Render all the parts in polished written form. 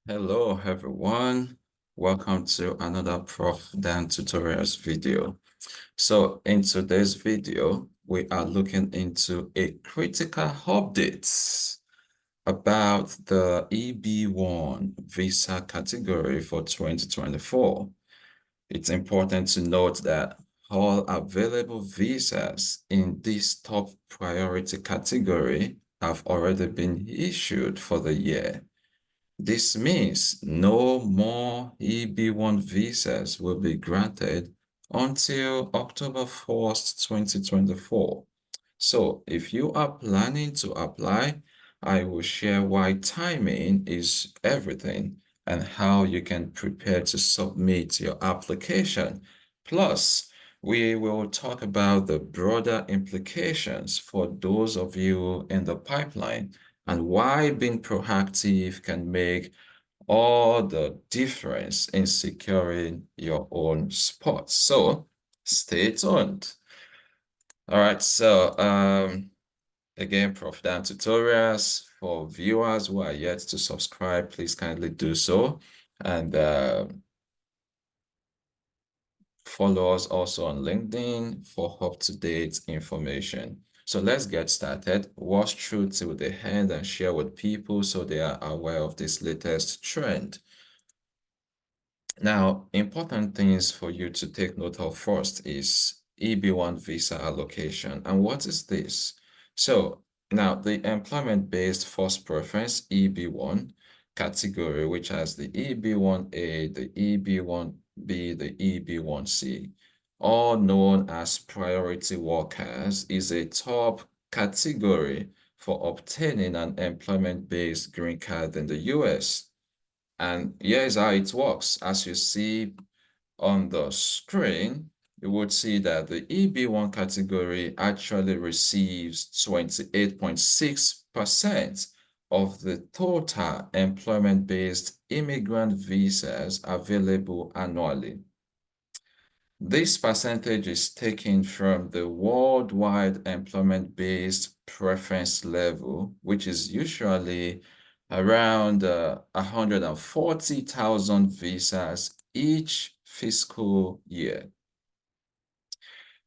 Hello everyone, welcome to another Prof. Dan tutorials video. So in today's video, we are looking into a critical update about the EB1 visa category for 2024. It's important to note that all available visas in this top priority category have already been issued for the year. This means no more EB1 visas will be granted until October 1st, 2024. So if you are planning to apply, I will share why timing is everything and how you can prepare to submit your application. Plus, we will talk about the broader implications for those of you in the pipeline and why being proactive can make all the difference in securing your own spot. So stay tuned. All right, so again, Prof. Dan tutorials for viewers who are yet to subscribe, please kindly do so. And follow us also on LinkedIn for up-to-date information. So let's get started. Watch through till the end and share with people so they are aware of this latest trend. Now, important things for you to take note of first is EB1 visa allocation. And what is this? So now the employment-based first preference EB1 category, which has the EB1A, the EB1B, the EB1C, all known as priority workers, is a top category for obtaining an employment-based green card in the US. And here's how it works. As you see on the screen, you would see that the EB1 category actually receives 28.6% of the total employment-based immigrant visas available annually. This percentage is taken from the worldwide employment-based preference level, which is usually around 140,000 visas each fiscal year.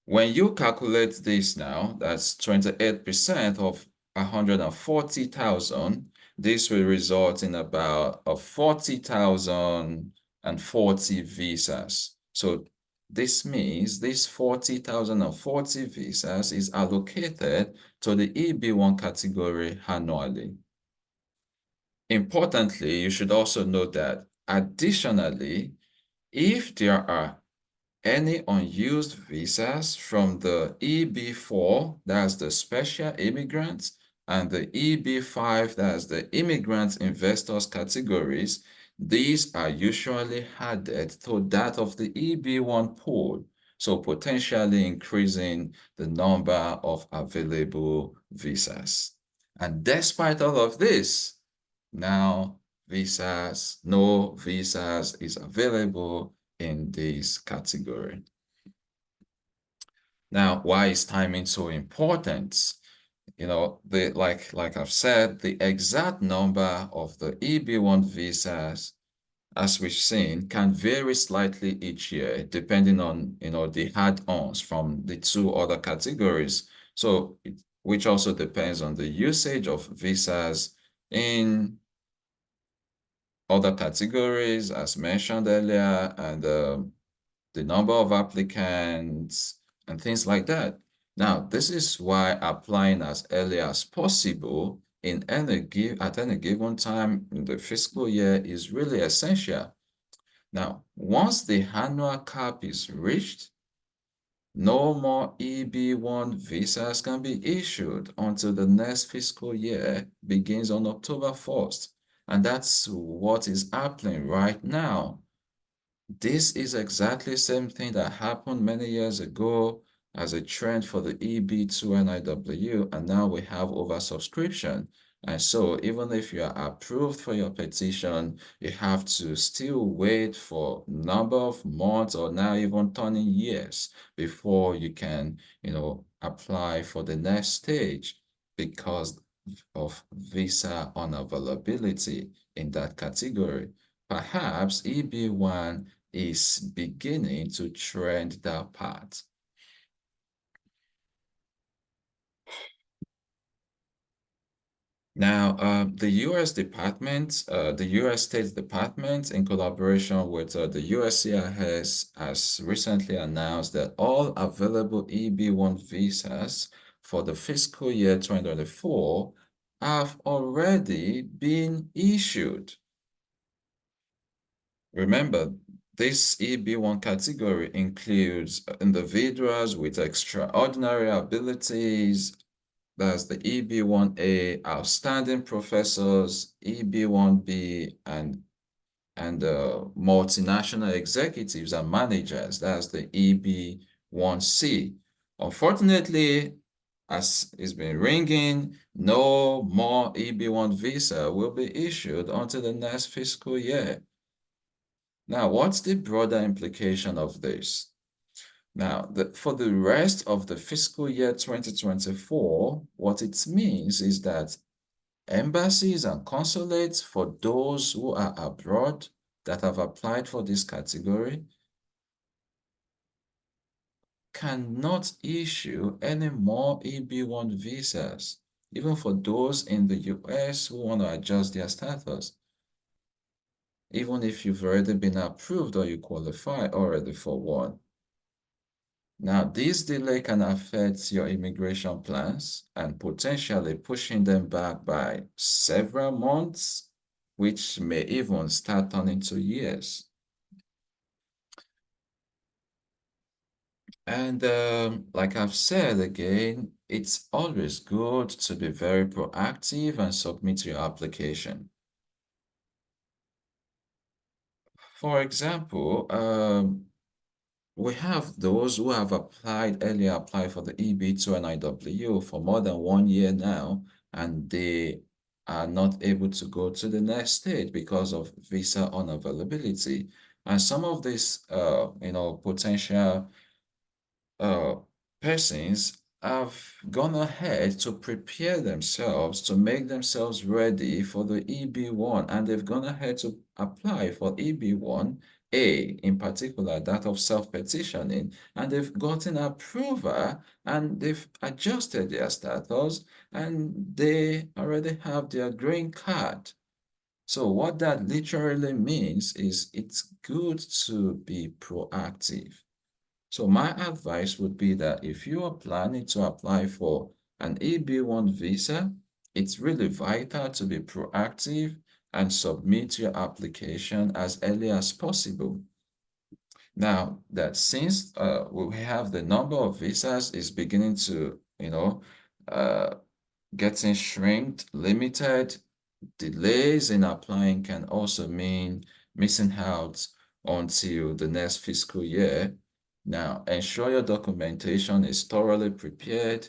When you calculate this now, that's 28% of 140,000. This will result in about 40,040 visas. So this means this 40,040 visas is allocated to the EB1 category annually. Importantly, you should also note that additionally, if there are any unused visas from the EB4, that's the special immigrants, and the EB5, that's the immigrant investors categories, these are usually added to that of the EB1 pool, so potentially increasing the number of available visas. And despite all of this, now no visas is available in this category. Now, why is timing so important? You know, like I've said, the exact number of the EB1 visas, as we've seen, can vary slightly each year, depending on, the add-ons from the two other categories. So, which also depends on the usage of visas in other categories, as mentioned earlier, and the number of applicants and things like that. Now, this is why applying as early as possible at any given time in the fiscal year is really essential. Now, once the annual cap is reached, no more EB1 visas can be issued until the next fiscal year begins on October 1st. And that's what is happening right now. This is exactly the same thing that happened many years ago as a trend for the EB2 NIW, and now we have oversubscription. And so even if you are approved for your petition, you have to still wait for a number of months or now even turning years before you can, apply for the next stage because of visa unavailability in that category. Perhaps EB1 is beginning to trend that path. Now, the U.S. State Department, in collaboration with the USCIS, has recently announced that all available EB1 visas for the fiscal year 2024 have already been issued. Remember, this EB1 category includes individuals with extraordinary abilities. That's the EB1A outstanding professors, EB1B, and multinational executives and managers. That's the EB1C. Unfortunately, as it's been ringing, no more EB1 visa will be issued until the next fiscal year. Now, what's the broader implication of this? Now, for the rest of the fiscal year 2024, what it means is that embassies and consulates for those who are abroad that have applied for this category cannot issue any more EB1 visas, even for those in the US who want to adjust their status, even if you've already been approved or you qualify already for one. Now, this delay can affect your immigration plans and potentially pushing them back by several months, which may even start turning to years. And like I've said again, it's always good to be very proactive and submit your application. For example, we have those who have earlier applied for the EB2 NIW for more than 1 year now, and they are not able to go to the next stage because of visa unavailability. And some of these, potential uh, persons have gone ahead to prepare themselves to make themselves ready for the EB1, and they've gone ahead to apply for EB1A, in particular that of self-petitioning, and they've gotten approval and they've adjusted their status and they already have their green card. So what that literally means is it's good to be proactive. So my advice would be that if you are planning to apply for an EB1 visa, it's really vital to be proactive and submit your application as early as possible. Now that since we have the number of visas is beginning to, uh, getting shrinked, limited, delays in applying can also mean missing out until the next fiscal year. Now, ensure your documentation is thoroughly prepared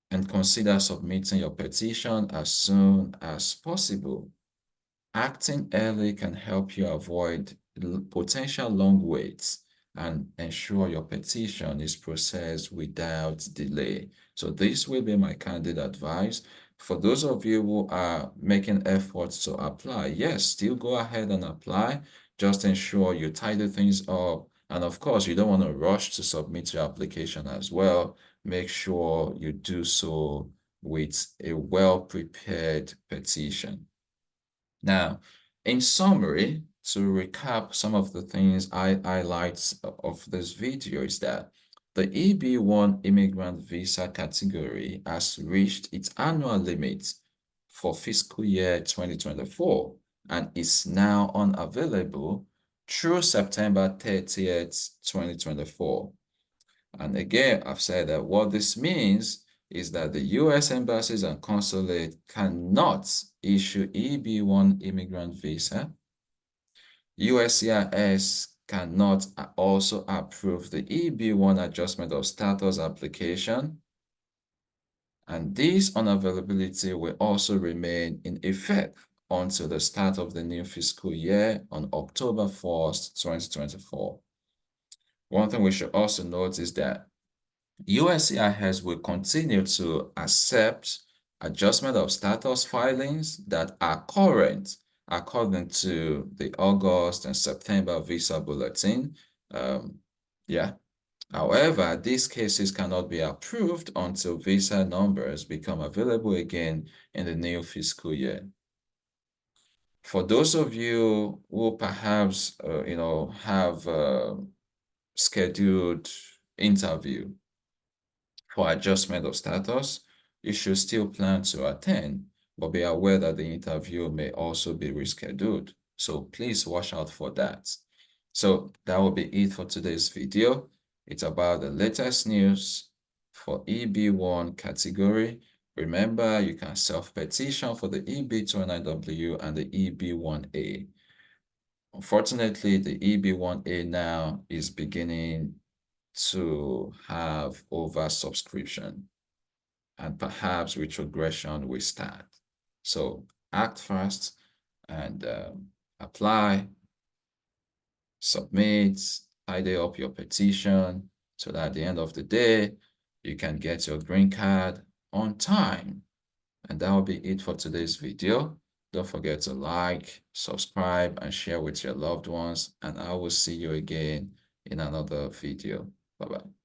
and consider submitting your petition as soon as possible. Acting early can help you avoid potential long waits and ensure your petition is processed without delay. So this will be my candid advice. For those of you who are making efforts to apply, yes, still go ahead and apply. Just ensure you tidy things up. And of course, you don't want to rush to submit your application as well. Make sure you do so with a well-prepared petition. Now, in summary, to recap some of the things I highlight of this video is that the EB1 immigrant visa category has reached its annual limit for fiscal year 2024 and is now unavailable through September 30th, 2024. And again, I've said that what this means is that the US embassies and consulate cannot issue EB1 immigrant visa. USCIS cannot also approve the EB1 adjustment of status application. And this unavailability will also remain in effect until the start of the new fiscal year on October 1st, 2024. One thing we should also note is that USCIS will continue to accept adjustment of status filings that are current according to the August and September visa bulletin. Yeah. However, these cases cannot be approved until visa numbers become available again in the new fiscal year. For those of you who perhaps, have scheduled interview for adjustment of status, you should still plan to attend, but be aware that the interview may also be rescheduled. So please watch out for that. So that will be it for today's video. It's about the latest news for EB1 category. Remember, you can self-petition for the EB2 NIW and the EB1A. Unfortunately, the EB1A now is beginning to have oversubscription, and perhaps retrogression will start. So act fast and apply, submit, tidy up your petition so that at the end of the day, you can get your green card on time. And that will be it for today's video. Don't forget to like, subscribe, and share with your loved ones. And I will see you again in another video. Bye-bye.